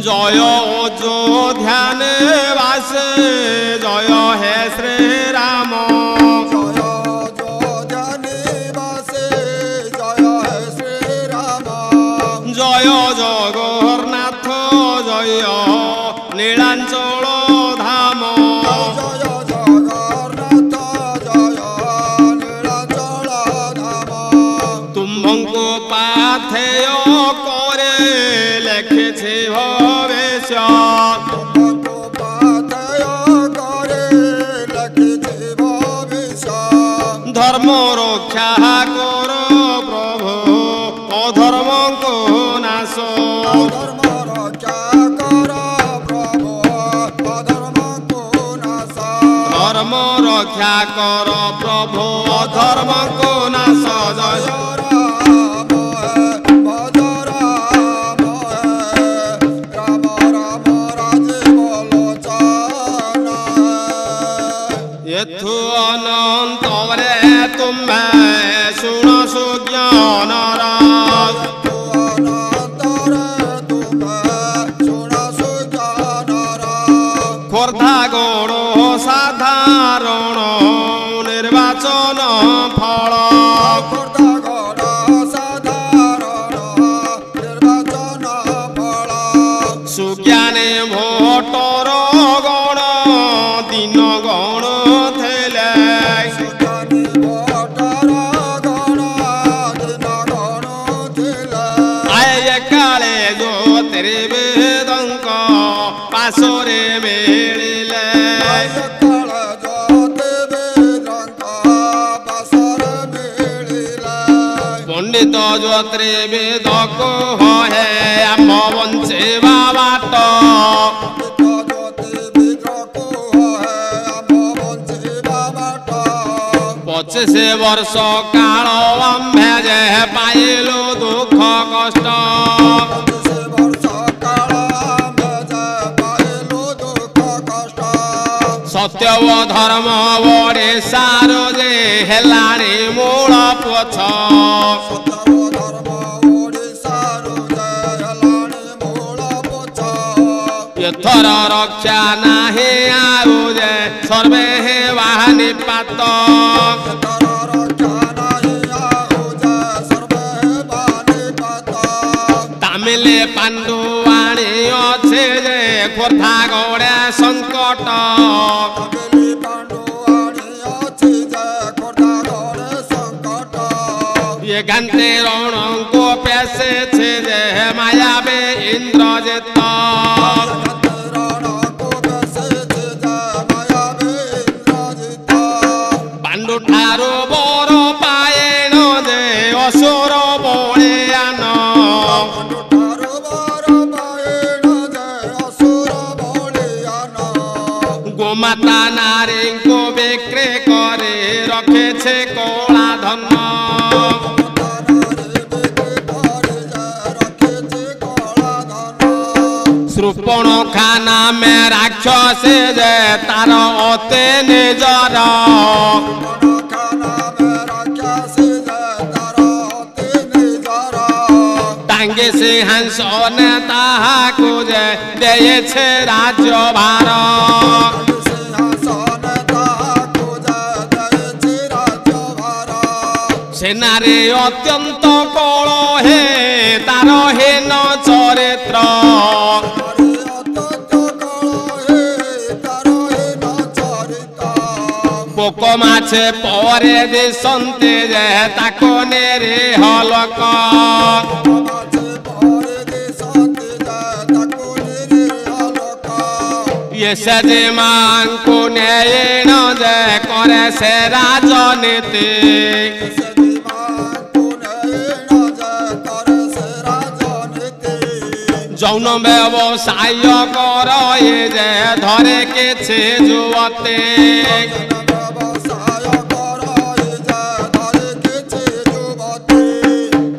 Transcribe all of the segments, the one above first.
জয় অযোধ্যানে বাসে জয় হে শ্রীরাম জয় অযোধ্যানে বাসে জয় হে শ্রীরাম জয় জগন্নাথ জয় নীলাঞ্চল ধাম জয় জগন্নাଥ ଜୟ ନୀଳାଚଳ ଧାମ ତୁମ୍ଭଙ୍କୁ ପାଥେୟ করে লেখেছে ভবেশ্বর ତୁମକୁ ପାଥେୟ করে ଲେଖିଛି ଭବିଷ୍ୟତ ধর্ম রক্ষা কর প্রভু অধর্মଙ୍କୁ নাশ ଧର୍ମ ରକ୍ଷା କର ପ୍ରଭୁ ଅଧର୍ମକୁ ନାଶ ধর্ম রক্ষা কর প্রভু অধর্মଙ୍କୁ নাশ জয় এথু অনন্তরে তুমে শুণ সুজ্ঞানর খোর্ধা গৌড় সাধারণ নির্বাচন ফল সুজ্ঞানে ভোটর গণ দিন গণ থেলে আয়ে কালে জ্যোতির্বেদঙ্ক পাশরে মিলিলে পণ্ডিত জ্যোতির্বেদ কহে আম বঞ্চিবা বাট পঁচিশে বর্ষ কাল আম্ভে যে পাইলু দুঃখ কষ্ট সত্য ও ধর্ম ওড়িশার যে হেলানি মূল পছ এথর রক্ষা নাহি আউ যে সর্বে বাহানি পাত তামিলে পাণ্ডুয়াণী আছে যে খোর্ধা গৌড়ে সংকট গান্তে রণঙ্কু পেশেছে যে মায়াবে ইন্দ্রজিৎ পাণ্ডু ঠারু বড় পায়েন যে অসুর বলিয়ান গোমাতা নারীଙ୍କୁ বিক্রি করে রখেছে কলা ধন শূর্পণখা নামে রাক্ষসে যে তার অতে নিজর টাঙ্গে সিংহাসনে তাহাকু যে দিয়েছে রাজ্যভার সেনারে অত্যন্ত কলহে তার হীন চরিত্র পোক মাছে পরে দিশন্তে যে তাকো নিরীহ লোক এসে যে মাংকু নেইন যে করে সে রাজনীতি যৌন ব্যবসায় কর যে ধরে কিছু যুবতী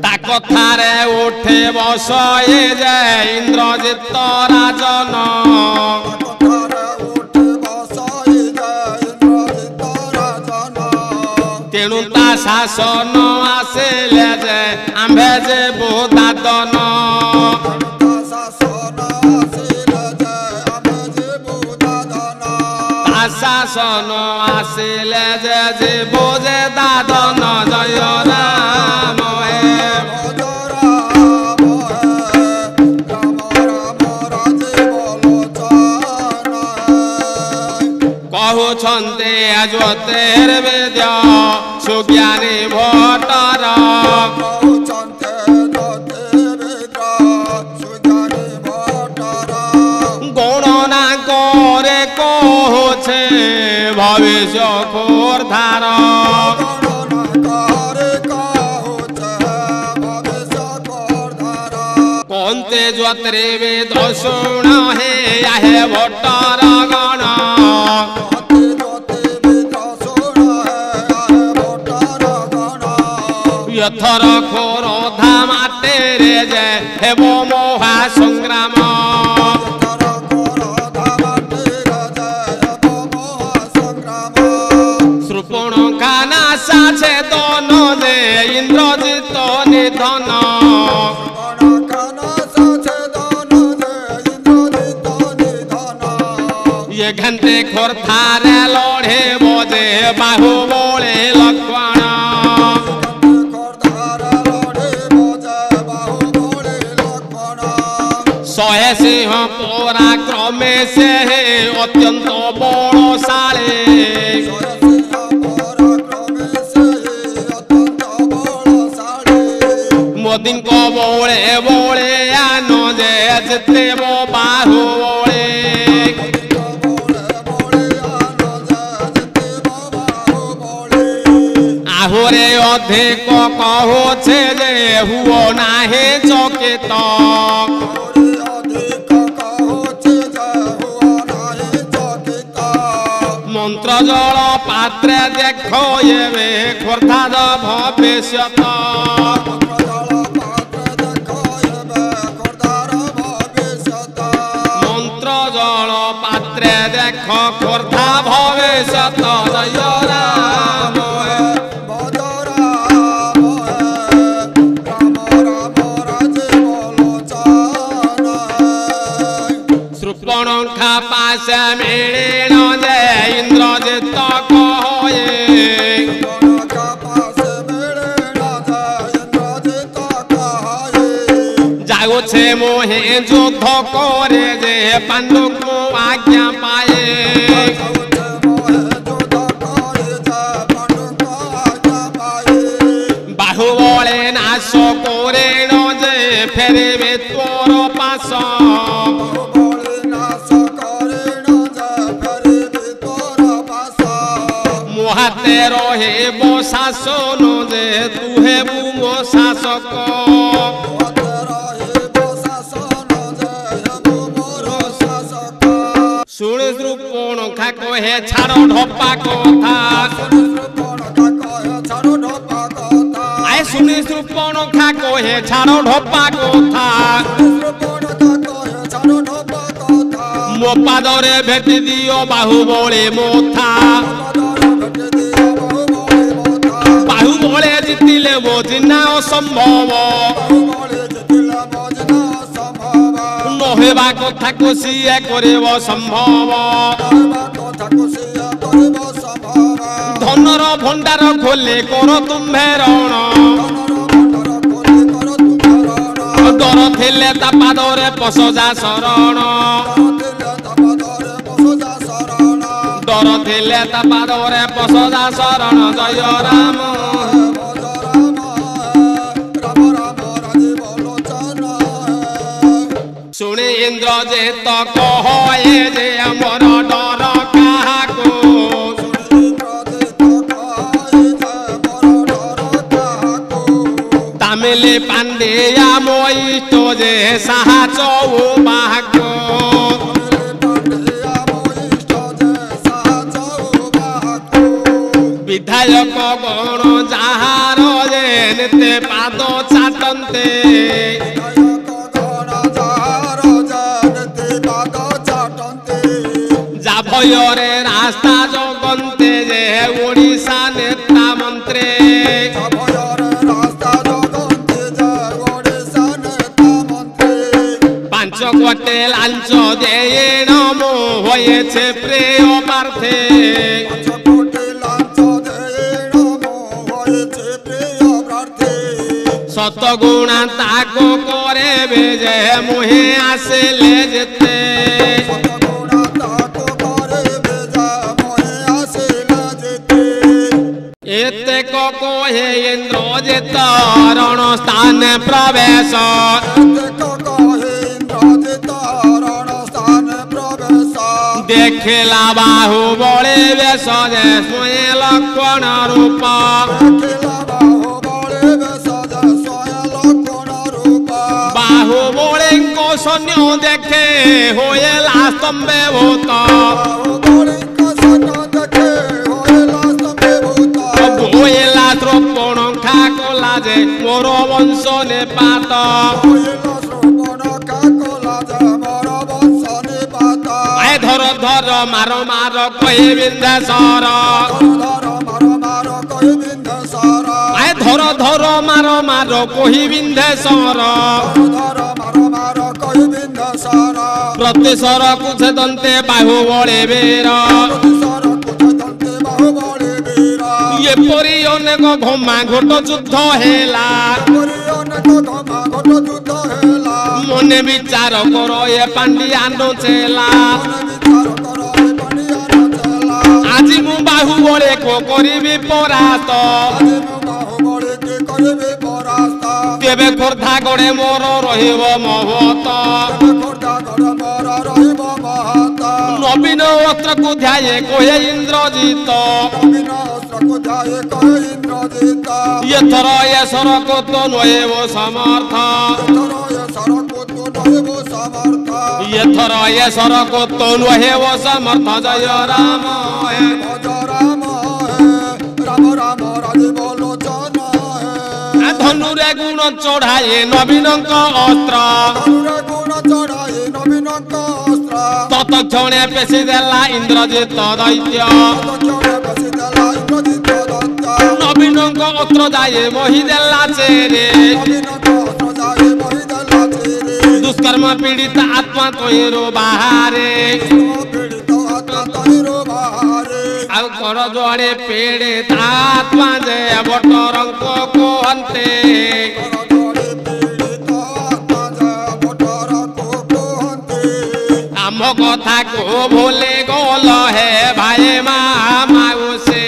তা কথারে উঠে বসয়ে যে ইন্দ্রজিৎ রাজন তেণু তা শাসন আসিলে যে আম্ভে যে বোদাদন শাসন আসিলে যে জীব যে দাদন জয় রাম হে কহুছন্তে জ্যোতির্বেদ সুজ্ঞানী ভট্টর গণনা করে কহুছে ভবিষ্য খোরধার কন্তে জ্যোতির্বেদ শুণ হে আহে ভট্টর গণ এথর খোরধা মাটেরে যে হেব মহা সংগ্রাম শ্রুপণখা নাশা ছেদন যে ইন্দ্রজিৎ নিধন ये घंटे खोरथारे लड़े बोझे बाहु बोले लक्ष्मण शहे सिंह पराक्रमे से अत्यंत बलशाली मोदी को बोले बोले आनो जे जिते वो बाहु बोले आहुरे अधिक कहुछे जे हुओ नाहे चकित मंत्र जल पात्रे देखो ये खोर्धार भविष्यत मंत्र जल पात्रे देख खोर्धा भविष्यत जय राम श्रुपणखा पासे मिलन जे इंद्रजित कहे जाऊे मोहे युद्ध करे जे पांडु को आज्ञा पाए बाहुबले नाश करे न जे फेरबे तोर पास मोहाते रहे बो शासन जे तू हेबु मो शासक शुण श्रुपणखा कहे छाड़ ढप्पा कथा आए शुणी श्रुपणखा कहे छाड़ ढप्पा कथा मो पादरे भेटी दियो बाहुबले मोथा बाहुबले जितिले मो जिना असंभव नहेबा कथा को सिए करिब संभव धनर भंडार खोले कर तुम्हे रण डर थिले ता पादरे पसजा शरण डर थिले ता पादरे पसजा शरण जय राम शुणी इंद्रजित कहे जे अमर डर काहाको तामिली पांडिया मोइष्ट जे साहस बाहको विधायक गण जहार जे निते पाद चाटन्ते भयरे रास्ता जगन्ते जे ओडिशा नेता मंत्री पांच क्वार्टेल লাঞ্চ দিয়ে নম হয়েছে প্রিয় প্রার্থী কোটি লাঞ্চ দেয়ে নম হয়েছে প্রিয় প্রার্থী শতগুণা তাকো করবে যে মুহে আসলে যেতে শতগুণা তাকো করবে যা মোহে আসিলে যেতে এতে কহে ইন্দ্রজিৎ রণ স্থানে প্রবেশ দেখিলা বাহু বলে বেশ যে স্বয়ে লক্ষণ রূপ বাহু বড়েঙ্ক সৈন্য দেখে হইলা স্তম্ভে ভূত হইলা শ্রবণ খা কলা যে মোর বংশ নেপাত আয় ধর ধর মার মার কহে বিন্ধ্যাচর আয় ধর ধর মার মার কহি বিন্ধ্যাচর প্রতিশর কুছে দন্তে বাহু বড়ে বের এপরি অনেক ঘমা ঘট যুদ্ধ হেলা মনে বিচার কর এ পাণ্ডিয়ান চেলা আজি মু বাহু বড়ে করিবি পরাস্ত তেবে খোর্ধা গড়ে মোর রহিব মহত নবীন অস্ত্রকু ধ্যায়ে কহে ইন্দ্রজিৎ এথর এসর কত নহেব সমর্থ এথর এসর কত নহেব সমর্থ জয় রাম ধনুরে গুণ চড়ায়ে নবীনঙ্ক অস্ত্র ততক্ষণে পেশি দেলা ইন্দ্রজিৎ দৈত্য নবীনঙ্ক অস্ত্র যায় মহি দেলা চেরে দুষ্কর্ম পীড়িত আত্মা তৈরো বাহারে ଆଉ କର ଯୋଆଡ଼େ ପେଡ଼େ ତା ଆତ୍ମା ଯେ ବଟରଙ୍କ କୁହନ୍ତେ ଆମ କଥାକୁ ଭୁଲି ଗଲ ହେ ଭାଇ ମା ମାଉସୀ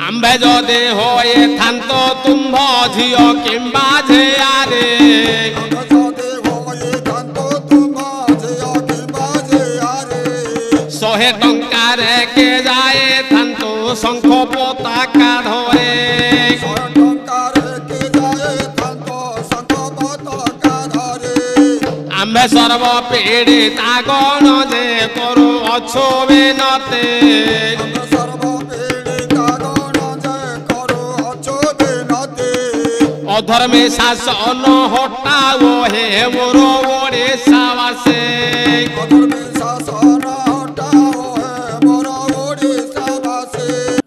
ଆମ୍ଭେ ଯଦି ହୋଇଥାନ୍ତ ତୁମ୍ଭ ଝିଅ କିମ୍ବା ଝିଆରେ শহে টঙ্কারে কে যায় থান্ত শঙ্খ পতাকা ধরে আম্ভে সর্ব পীড়িত আগণ যে করু অছো বিনতে অধর্মে শাসন হটাও হে মোর ওড়িশাবাসী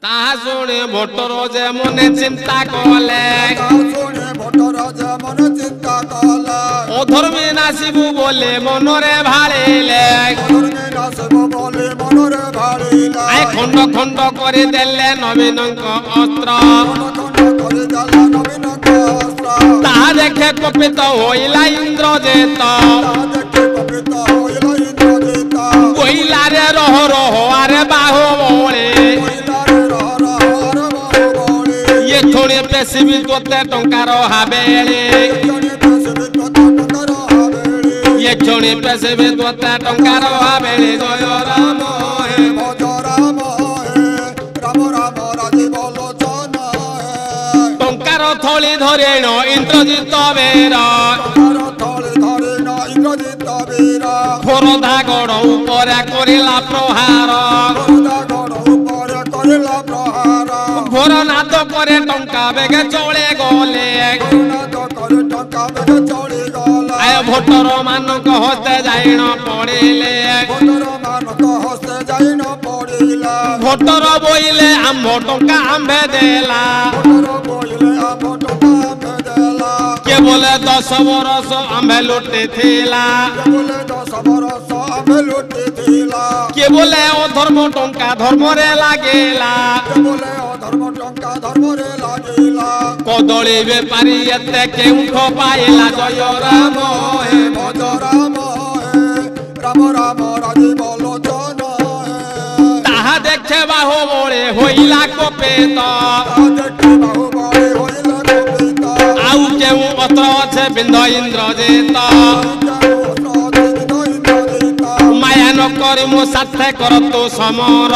তাহা শুনে ভোটর যে মনে চিন্তা কলে অধর্মে নাসিবু বলে মনরে ভাড়িলে আই খণ্ড খণ্ড করে দেলে নবীনঙ্ক অস্ত্র তাহা দেখে কপিত হইলা ইন্দ্রজিৎ কইলারে রহ রহ আরে বাহু বলে ইয়ে থোড়ে পেশিবি তোতে টঙ্কার হাবেলি ইয়ে থোড়ে পেশিবি তোতে টঙ্কার হাবেলি জয় রাম হে টঙ্কার থলি ধরেণ ইন্দ্রজিৎ বের খোরধা গড় উপরে করিলা প্রহার ঘোর নাদ করে টঙ্কা বেগে চলে গলে আয় ভোটর ମାନଙ୍କ হস্তে যাইণ পড়িলে ভোটর বইলে আম্ভ টঙ্কা আম্ভে দেলা बोले 10 बरस आम्भे लुटिथिला बोले 10 बरस आम्भे लुटिथिला किए बोले अधर्म टंका धर्म रे लागेला बोले अधर्म टंका धर्म रे लागेला कदली बेपारी एते केउठ पाइला जय राम हे भज राम राम राम राजीव लोचन ताहा देखे बाहु बळे होइला कोपेत देखे बाहु बळे होइला कोपेत आउ केउ पत्र छे बिंद इंद्रजित माया न करी मो साथे करतु समर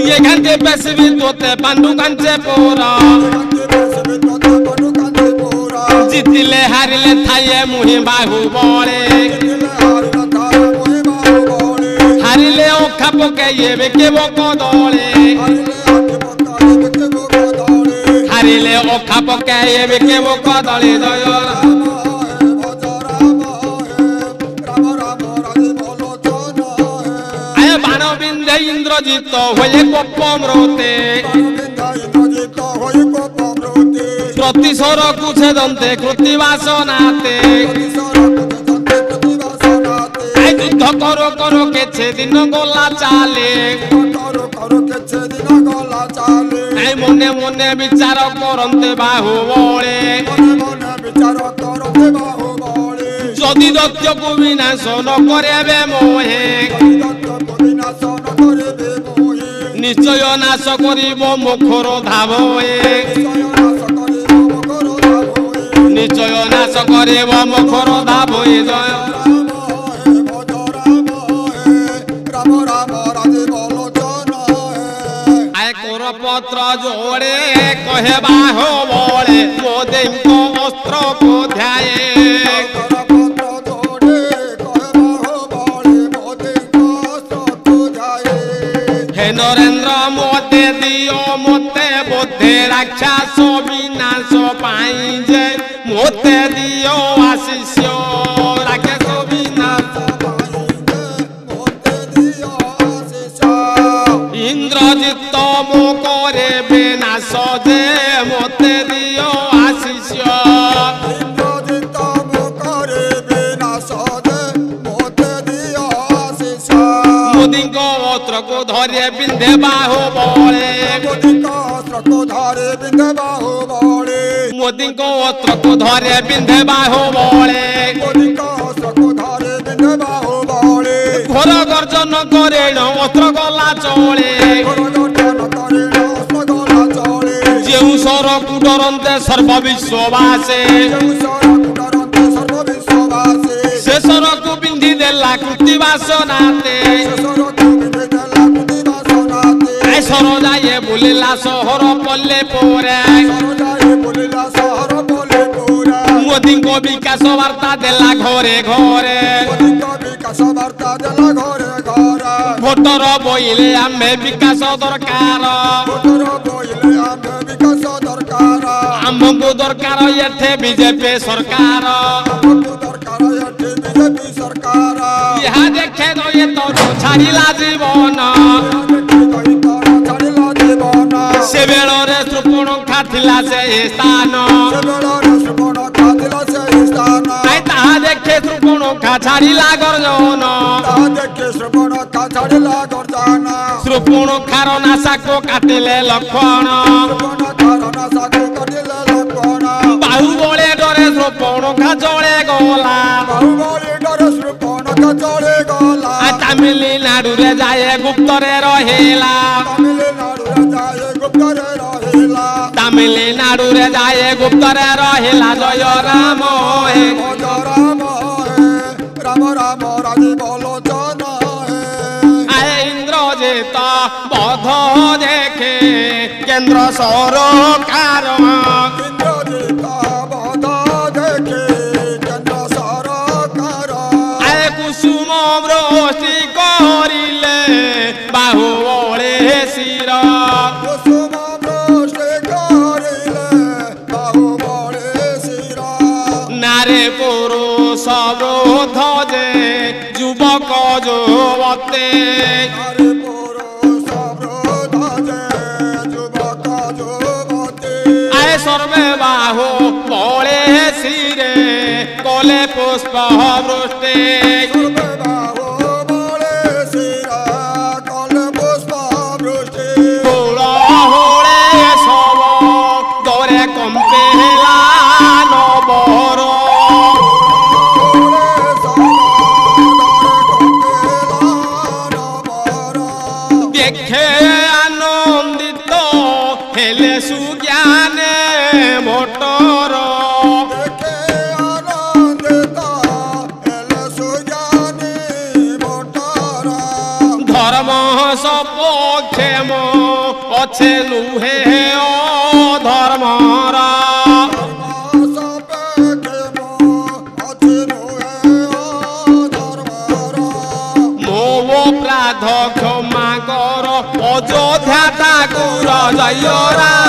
ये घंटे बेसबी तोते पांडु कांचे पोरा जितिले हारिले थाये मुहि बाहु बळे हारिले ओखा पके ये बेके बको दळे हारिले ओखा पके ये बेके बको दळे जय राम आय बाण बिंदे इंद्रजित होये कोपमृते प्रतिसर कुछे दंते कृतिवासनाते आय युद्ध करो करो केछे दिन गला चाले आय मने मने विचार करन्ते बाहु बळे जदि दत्यकु विनाश न करेबे मोहे निश्चय नाश करिब मुखर धावए निश्चय नाश करिब मुखर धावए जय राम राम राजीव लोचन आय करपत्र जोड़े कहे बाहु बळे मोदेको अस्त्र को ध्याये नरेंद्र मोते दियो मोते बुद्धि राक्षस विनाश पाई जे मोते दियो आशीष राक्षस विनाश इंद्रजित मो करे विनाश जे मोते दियो आशीष को धरे बिंधे बाहु बळे मोदी को अस्त्र को धरे बिंधे बाहु बळे मोदी को अस्त्र को धरे बिंधे बाहु बळे मोदी को अस्त्र को धरे बिंधे बाहु बळे घोर गर्जन करेण अस्त्र गला चळे घोर गर्जन करेण अस्त्र गला चळे जेउ सर कुडरन्ते सर्व विश्ववासे जेउ सर कुडरन्ते सर्व विश्ववासे से सर को बिंधी देला कृतिवासनाते सरोजाये बुलिला सहर पल्ले पोरे मोदी को विकास वार्ता देला घरे घरे भोटर बोइले आमे विकास दरकार आमको दरकार एठे बीजेपी सरकार यहाँ देखे तो ये तो छाड़िला जीवन से बेलरे सुपर्णखा थिला से स्थान आय ताहा देखे सुपर्णखा छाड़िला गर्जन सुपर्णखार नासा को काटिले लक्षण बाहु बळे डरे सुपर्णखा जळे गला तामिलनाडु रे जाए गुप्त रे रहेला तामिलनाडु रे जाए गुप्त रे रहेला जय राम हे राम राम राजीव लोचन आय इंद्रजित बध देखे केंद्र सरकार इंद्रजित बध देखे केंद्र सरकार आय कुसुम वृष्टि करिले बाहु बळे शिर कुसुम वृष्टि करिले बाहु बळे शिर नारे पुरुष वृद्ध जे युवक युवते नारे पुरुष वृद्ध जे युवक युवती आय सर्वे बाहु बले शिरे कले पुष्प वृष्टि फूल होळे सब दौरे कंपेला नबर देखे आनंदित हेले सुज्ञाने मोटर धर्म सपक्षेम अच्छे नुहे धर्मरा प्राध क्षमा कर अयोध्या ठाकुर जय राम।